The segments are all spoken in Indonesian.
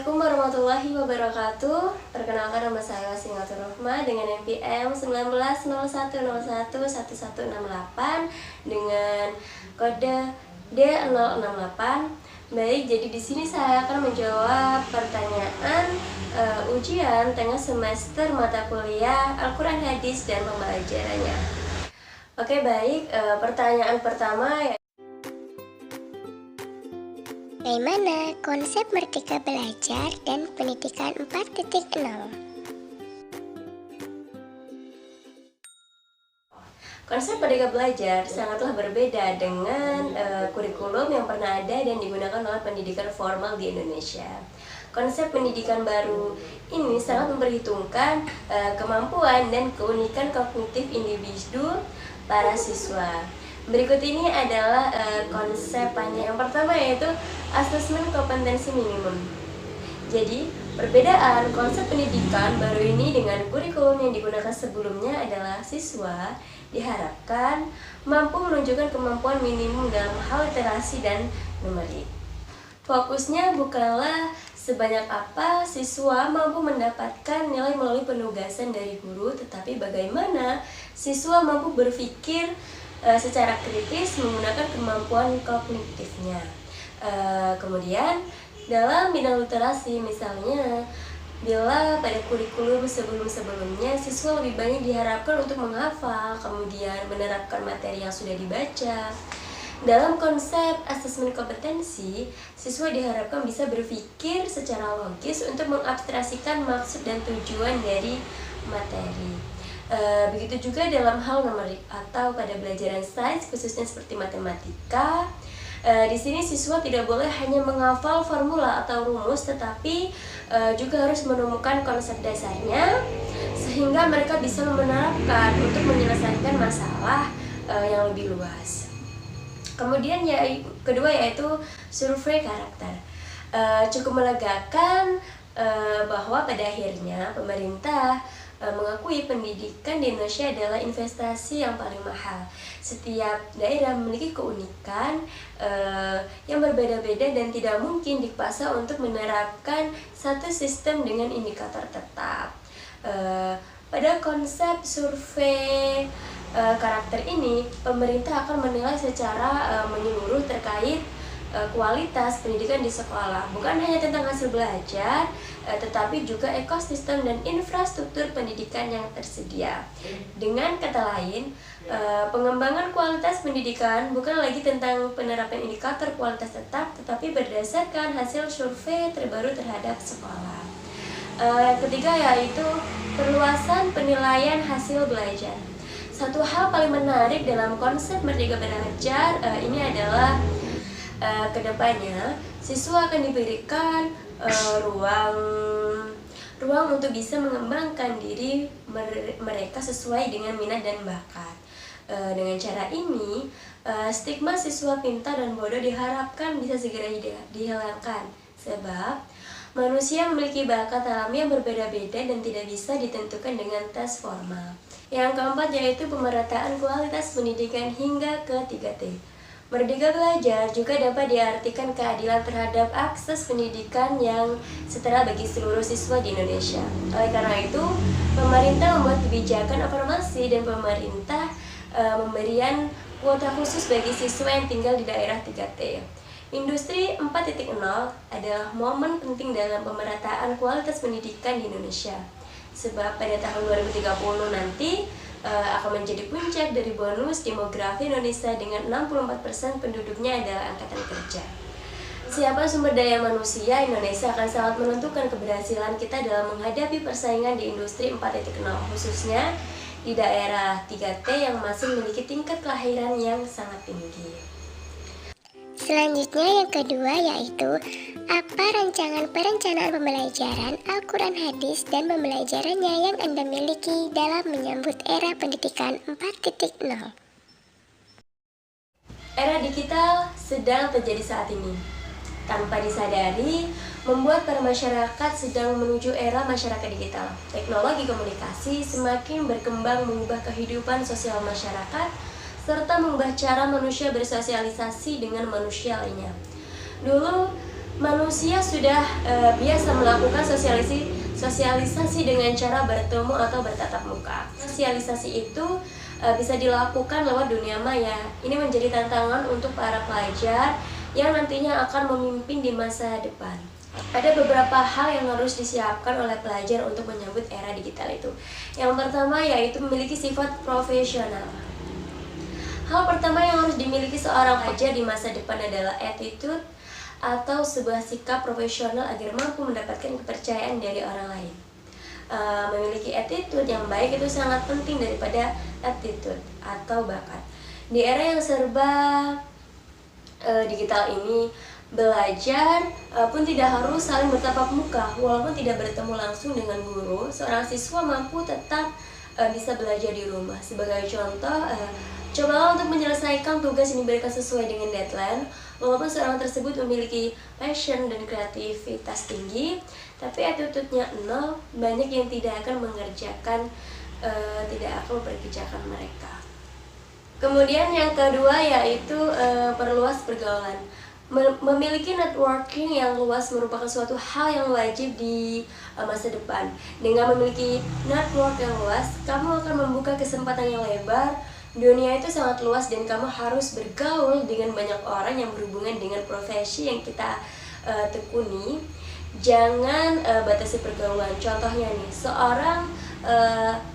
Assalamualaikum warahmatullahi wabarakatuh. Perkenalkan, nama saya Wasinatul Rohma dengan NPM 1901011168 dengan kode D068. Baik, jadi di sini saya akan menjawab pertanyaan ujian tengah semester mata kuliah Al-Quran Hadis dan pembelajarannya. Oke, baik. Pertanyaan pertama. Bagaimana konsep Merdeka Belajar dan Pendidikan 4.0? Konsep Merdeka Belajar sangatlah berbeda dengan kurikulum yang pernah ada dan digunakan oleh pendidikan formal di Indonesia. Konsep pendidikan baru ini sangat memperhitungkan kemampuan dan keunikan kognitif individu para siswa. Berikut ini adalah konsepannya. Yang pertama yaitu asesmen kompetensi minimum. Jadi, perbedaan konsep pendidikan baru ini dengan kurikulum yang digunakan sebelumnya adalah siswa diharapkan mampu menunjukkan kemampuan minimum dalam hal literasi dan numerik. Fokusnya bukanlah sebanyak apa siswa mampu mendapatkan nilai melalui penugasan dari guru, tetapi bagaimana siswa mampu berpikir secara kritis menggunakan kemampuan kognitifnya. Kemudian dalam bidang literasi misalnya, bila pada kurikulum sebelum-sebelumnya siswa lebih banyak diharapkan untuk menghafal, kemudian menerapkan materi yang sudah dibaca. Dalam konsep asesmen kompetensi, siswa diharapkan bisa berpikir secara logis untuk mengabstraksikan maksud dan tujuan dari materi. Begitu juga dalam hal numerik atau pada pelajaran sains khususnya seperti matematika. Di sini siswa tidak boleh hanya menghafal formula atau rumus, tetapi juga harus menemukan konsep dasarnya sehingga mereka bisa menerapkan untuk menyelesaikan masalah yang lebih luas. Kemudian kedua yaitu survei karakter. Cukup melegakan bahwa pada akhirnya pemerintah mengakui pendidikan di Indonesia adalah investasi yang paling mahal. Setiap daerah memiliki keunikan yang berbeda-beda dan tidak mungkin dipaksa untuk menerapkan satu sistem dengan indikator tetap. Pada konsep survei karakter ini, pemerintah akan menilai secara menyeluruh terkait kualitas pendidikan di sekolah, bukan hanya tentang hasil belajar, tetapi juga ekosistem dan infrastruktur pendidikan yang tersedia. Dengan kata lain, pengembangan kualitas pendidikan bukan lagi tentang penerapan indikator kualitas tetap, tetapi berdasarkan hasil survei terbaru terhadap sekolah. Ketiga yaitu perluasan penilaian hasil belajar. Satu hal paling menarik dalam konsep Merdeka Belajar ini adalah kedepannya siswa akan diberikan ruang untuk bisa mengembangkan diri mereka sesuai dengan minat dan bakat. Dengan cara ini, stigma siswa pintar dan bodoh diharapkan bisa segera dihilangkan, sebab manusia memiliki bakat alami yang berbeda-beda dan tidak bisa ditentukan dengan tes formal. Yang keempat yaitu pemerataan kualitas pendidikan hingga ke 3T. Merdeka Belajar juga dapat diartikan keadilan terhadap akses pendidikan yang setara bagi seluruh siswa di Indonesia. Oleh karena itu, pemerintah membuat kebijakan afirmasi dan pemerintah memberikan kuota khusus bagi siswa yang tinggal di daerah 3T. Industri 4.0 adalah momen penting dalam pemerataan kualitas pendidikan di Indonesia. Sebab pada tahun 2030 nanti akan menjadi puncak dari bonus demografi Indonesia dengan 64% penduduknya adalah angkatan kerja. Siapa sumber daya manusia, Indonesia akan sangat menentukan keberhasilan kita dalam menghadapi persaingan di industri 4.0, khususnya di daerah 3T yang masih memiliki tingkat kelahiran yang sangat tinggi. Selanjutnya yang kedua yaitu apa rancangan perencanaan pembelajaran Al-Quran Hadis dan pembelajarannya yang Anda miliki dalam menyambut era pendidikan 4.0. Era digital sedang terjadi saat ini. Tanpa disadari, membuat para masyarakat sedang menuju era masyarakat digital. Teknologi komunikasi semakin berkembang mengubah kehidupan sosial masyarakat serta mengubah cara manusia bersosialisasi dengan manusia lainnya. Dulu, Manusia sudah biasa melakukan sosialisasi dengan cara bertemu atau bertatap muka. Sosialisasi itu bisa dilakukan lewat dunia maya. Ini menjadi tantangan untuk para pelajar yang nantinya akan memimpin di masa depan. Ada beberapa hal yang harus disiapkan oleh pelajar untuk menyambut era digital itu. Yang pertama yaitu memiliki sifat profesional. Hal pertama yang harus dimiliki seorang pelajar di masa depan adalah attitude atau sebuah sikap profesional agar mampu mendapatkan kepercayaan dari orang lain. Memiliki attitude yang baik itu sangat penting daripada aptitude atau bakat. Di era yang serba digital ini, belajar pun tidak harus saling bertatap muka. Walaupun tidak bertemu langsung dengan guru, seorang siswa mampu tetap bisa belajar di rumah. Sebagai contoh, cobalah untuk menyelesaikan tugas yang diberikan sesuai dengan deadline. Walaupun seorang tersebut memiliki passion dan kreativitas tinggi, tapi attitude-nya nol, banyak yang tidak akan memperkerjakan mereka. Kemudian yang kedua yaitu perluas pergaulan. Memiliki networking yang luas merupakan suatu hal yang wajib di masa depan. Dengan memiliki network yang luas, kamu akan membuka kesempatan yang lebar. Dunia itu sangat luas dan kamu harus bergaul dengan banyak orang yang berhubungan dengan profesi yang kita tekuni. Jangan batasi pergaulan. Contohnya nih, seorang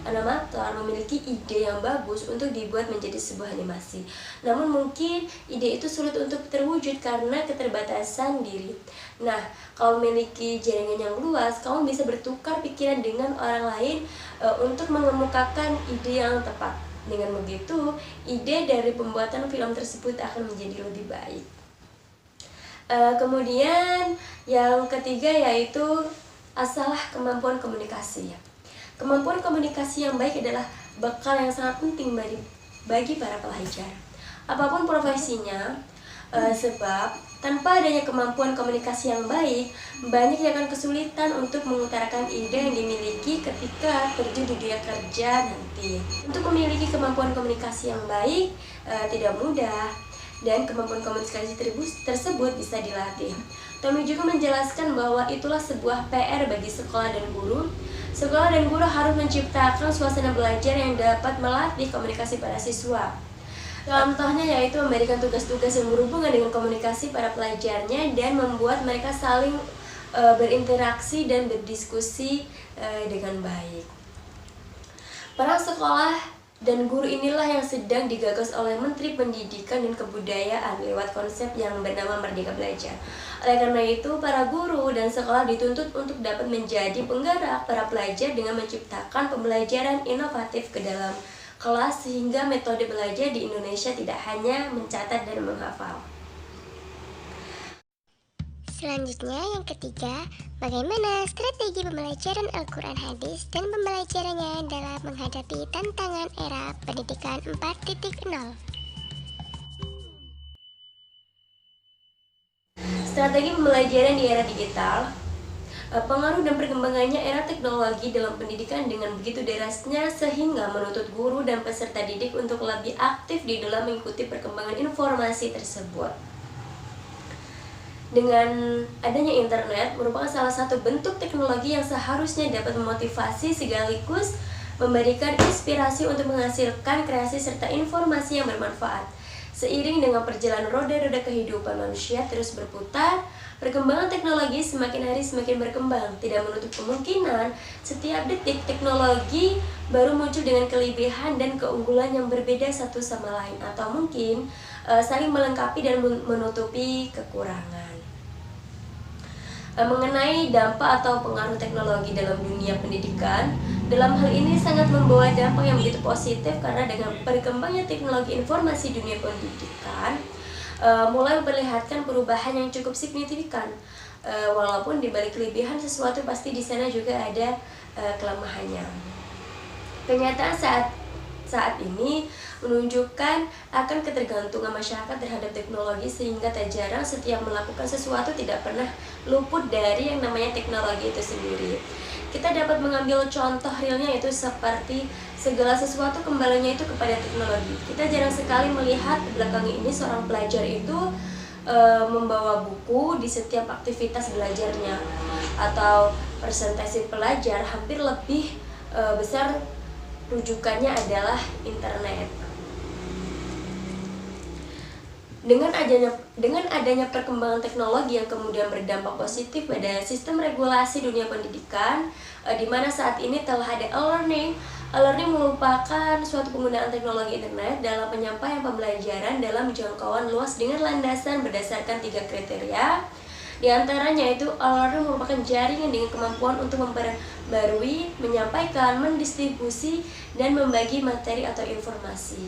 animator memiliki ide yang bagus untuk dibuat menjadi sebuah animasi. Namun mungkin ide itu sulit untuk terwujud karena keterbatasan diri. Nah, kalau memiliki jaringan yang luas, kamu bisa bertukar pikiran dengan orang lain untuk mengemukakan ide yang tepat. Dengan begitu, ide dari pembuatan film tersebut akan menjadi lebih baik. Kemudian yang ketiga yaitu asahlah kemampuan komunikasi. Kemampuan komunikasi yang baik adalah bekal yang sangat penting bagi para pelajar. Apapun profesinya, sebab tanpa adanya kemampuan komunikasi yang baik, banyak yang akan kesulitan untuk mengutarakan ide yang dimiliki ketika terjun di dunia kerja nanti. Untuk memiliki kemampuan komunikasi yang baik tidak mudah, dan kemampuan komunikasi tersebut bisa dilatih. Tommy juga menjelaskan bahwa itulah sebuah PR bagi sekolah dan guru. Sekolah dan guru harus menciptakan suasana belajar yang dapat melatih komunikasi para siswa. Contohnya yaitu memberikan tugas-tugas yang berhubungan dengan komunikasi para pelajarnya dan membuat mereka saling berinteraksi dan berdiskusi dengan baik. Para sekolah dan guru inilah yang sedang digagas oleh Menteri Pendidikan dan Kebudayaan lewat konsep yang bernama Merdeka Belajar. Oleh karena itu, para guru dan sekolah dituntut untuk dapat menjadi penggerak para pelajar dengan menciptakan pembelajaran inovatif ke dalam kelas sehingga metode belajar di Indonesia tidak hanya mencatat dan menghafal. Selanjutnya yang ketiga, bagaimana strategi pembelajaran Al-Quran Hadis dan pembelajarannya dalam menghadapi tantangan era pendidikan 4.0. Strategi pembelajaran di era digital. Pengaruh dan perkembangannya era teknologi dalam pendidikan dengan begitu derasnya sehingga menuntut guru dan peserta didik untuk lebih aktif di dalam mengikuti perkembangan informasi tersebut. Dengan adanya internet merupakan salah satu bentuk teknologi yang seharusnya dapat memotivasi sekaligus memberikan inspirasi untuk menghasilkan kreasi serta informasi yang bermanfaat. Seiring dengan perjalanan roda-roda kehidupan manusia terus berputar, perkembangan teknologi semakin hari semakin berkembang. Tidak menutup kemungkinan setiap detik teknologi baru muncul dengan kelebihan dan keunggulan yang berbeda satu sama lain, atau mungkin saling melengkapi dan menutupi kekurangan. Mengenai dampak atau pengaruh teknologi dalam dunia pendidikan, dalam hal ini sangat membawa dampak yang begitu positif karena dengan berkembangnya teknologi informasi dunia pendidikan mulai memperlihatkan perubahan yang cukup signifikan. Walaupun di balik kelebihan sesuatu pasti di sana juga ada kelemahannya. Kenyataan saat ini menunjukkan akan ketergantungan masyarakat terhadap teknologi sehingga tak jarang setiap melakukan sesuatu tidak pernah luput dari yang namanya teknologi itu sendiri. Kita dapat mengambil contoh realnya yaitu seperti segala sesuatu kembalinya itu kepada teknologi. Kita jarang sekali melihat belakangan ini seorang pelajar itu membawa buku di setiap aktivitas belajarnya, atau persentase pelajar hampir lebih besar rujukannya adalah internet. Dengan adanya perkembangan teknologi yang kemudian berdampak positif pada sistem regulasi dunia pendidikan, di mana saat ini telah ada e-learning. E-learning merupakan suatu penggunaan teknologi internet dalam penyampaian pembelajaran dalam jangkauan luas dengan landasan berdasarkan 3 kriteria. Di antaranya itu, e-learning merupakan jaringan dengan kemampuan untuk memperbarui, menyampaikan, mendistribusi, dan membagi materi atau informasi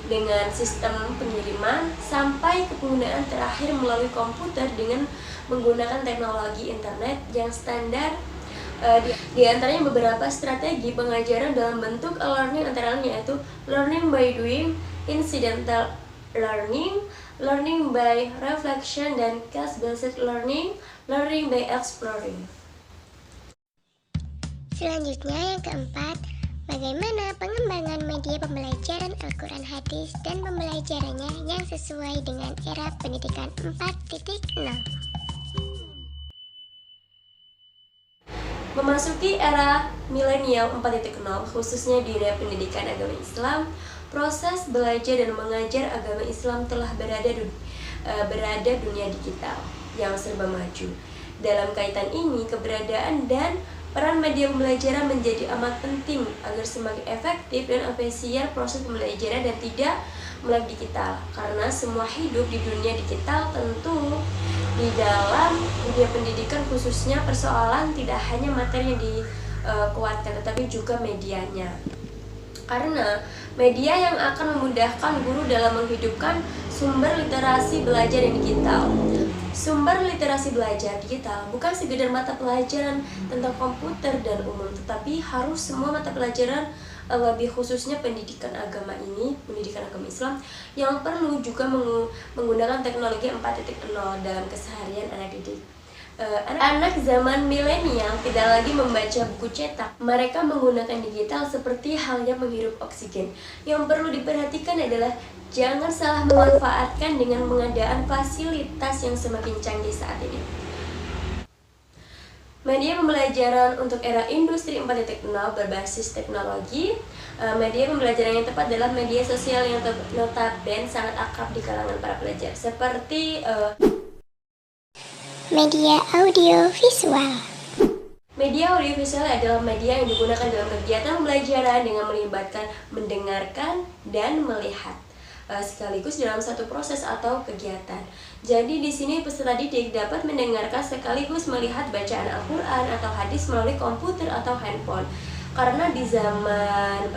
dengan sistem pengiriman sampai ke penggunaan terakhir melalui komputer dengan menggunakan teknologi internet yang standar. Di antaranya beberapa strategi pengajaran dalam bentuk e-learning antara lain yaitu learning by doing, incidental learning, learning by reflection, dan case-based learning, learning by exploring. Selanjutnya yang keempat, bagaimana pengembangan media pembelajaran Al-Quran Hadis dan pembelajarannya yang sesuai dengan era pendidikan 4.0. Memasuki era milenial 4.0, khususnya di dunia pendidikan agama Islam, proses belajar dan mengajar agama Islam telah berada dunia digital yang serba maju. Dalam kaitan ini, keberadaan dan peran media pembelajaran menjadi amat penting agar semakin efektif dan efisien proses pembelajaran dan tidak melek digital. Karena semua hidup di dunia digital, tentu di dalam dunia pendidikan khususnya persoalan tidak hanya materi yang dikuatkan, tetapi juga medianya. Karena media yang akan memudahkan guru dalam menghidupkan sumber literasi belajar yang digital. Sumber literasi belajar digital bukan sekedar mata pelajaran tentang komputer dan umum, tetapi harus semua mata pelajaran, lebih khususnya pendidikan agama ini, pendidikan agama Islam, yang perlu juga menggunakan teknologi 4.0 dalam keseharian anak didik. Anak zaman milenial tidak lagi membaca buku cetak. Mereka menggunakan digital seperti halnya menghirup oksigen. Yang perlu diperhatikan adalah jangan salah memanfaatkan dengan pengadaan fasilitas yang semakin canggih saat ini. Media pembelajaran untuk era industri 4.0 berbasis teknologi. Media pembelajaran yang tepat adalah media sosial yang notabene sangat akrab di kalangan para pelajar, seperti media audio visual. Media audiovisual adalah media yang digunakan dalam kegiatan pembelajaran dengan melibatkan mendengarkan dan melihat sekaligus dalam satu proses atau kegiatan. Jadi di sini peserta didik dapat mendengarkan sekaligus melihat bacaan Al-Quran atau hadis melalui komputer atau handphone. Karena di zaman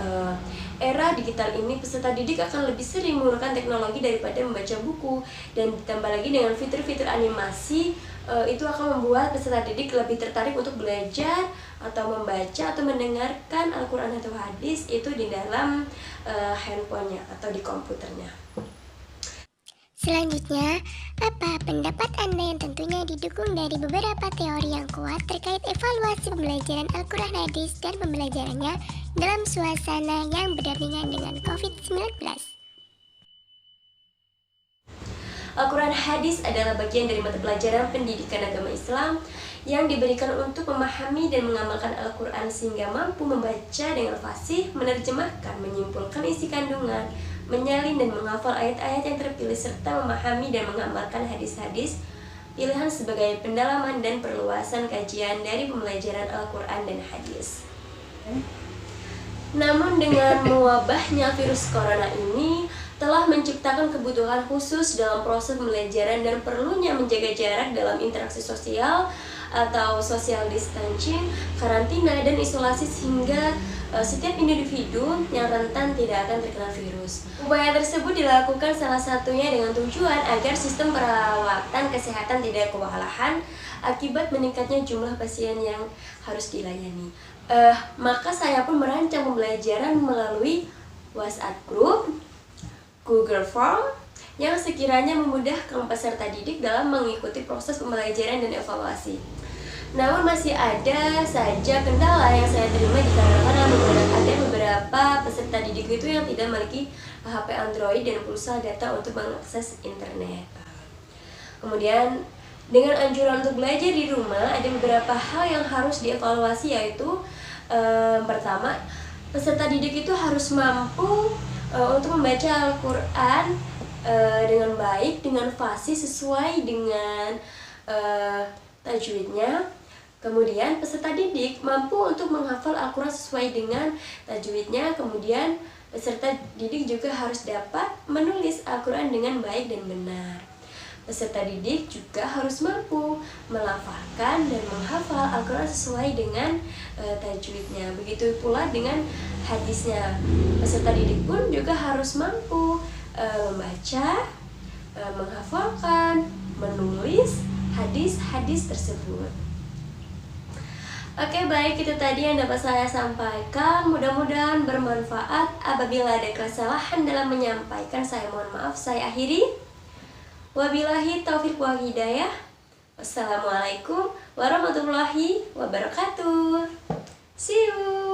era digital ini, peserta didik akan lebih sering menggunakan teknologi daripada membaca buku, dan ditambah lagi dengan fitur-fitur animasi, itu akan membuat peserta didik lebih tertarik untuk belajar atau membaca atau mendengarkan Al-Quran atau hadis itu di dalam handphonenya atau di komputernya. Selanjutnya, apa pendapat Anda yang tentunya didukung dari beberapa teori yang kuat terkait evaluasi pembelajaran Al-Quran Hadis dan pembelajarannya dalam suasana yang berdampingan dengan COVID-19? Al-Quran Hadis adalah bagian dari mata pelajaran pendidikan agama Islam yang diberikan untuk memahami dan mengamalkan Al-Quran sehingga mampu membaca dengan fasih, menerjemahkan, menyimpulkan isi kandungan, menyalin dan menghafal ayat-ayat yang terpilih, serta memahami dan mengamalkan hadis-hadis pilihan sebagai pendalaman dan perluasan kajian dari pembelajaran Al-Quran dan hadis. Namun dengan mewabahnya virus corona ini telah menciptakan kebutuhan khusus dalam proses pembelajaran dan perlunya menjaga jarak dalam interaksi sosial atau social distancing, karantina, dan isolasi sehingga setiap individu yang rentan tidak akan terkena virus. Upaya tersebut dilakukan salah satunya dengan tujuan agar sistem perawatan kesehatan tidak kewalahan akibat meningkatnya jumlah pasien yang harus dilayani. Maka saya pun merancang pembelajaran melalui WhatsApp group, Google Form, yang sekiranya memudahkan peserta didik dalam mengikuti proses pembelajaran dan evaluasi. Namun masih ada saja kendala yang saya terima dikarenakan ada beberapa peserta didik itu yang tidak memiliki HP Android dan pulsa data untuk mengakses internet. Kemudian dengan anjuran untuk belajar di rumah, ada beberapa hal yang harus dievaluasi, yaitu pertama, peserta didik itu harus mampu untuk membaca Al-Quran dengan baik, dengan fasih sesuai dengan tajwidnya. Kemudian peserta didik mampu untuk menghafal Al-Quran sesuai dengan tajwidnya. Kemudian peserta didik juga harus dapat menulis Al-Quran dengan baik dan benar. Peserta didik juga harus mampu melafalkan dan menghafal Al-Quran sesuai dengan tajwidnya. Begitu pula dengan hadisnya. Peserta didik pun juga harus mampu membaca, menghafalkan, menulis hadis-hadis tersebut. Oke, baik, itu tadi yang dapat saya sampaikan. Mudah-mudahan bermanfaat. Apabila ada kesalahan dalam menyampaikan, saya mohon maaf. Saya akhiri. Wabillahi taufiq wal hidayah. Wassalamualaikum warahmatullahi wabarakatuh. See you.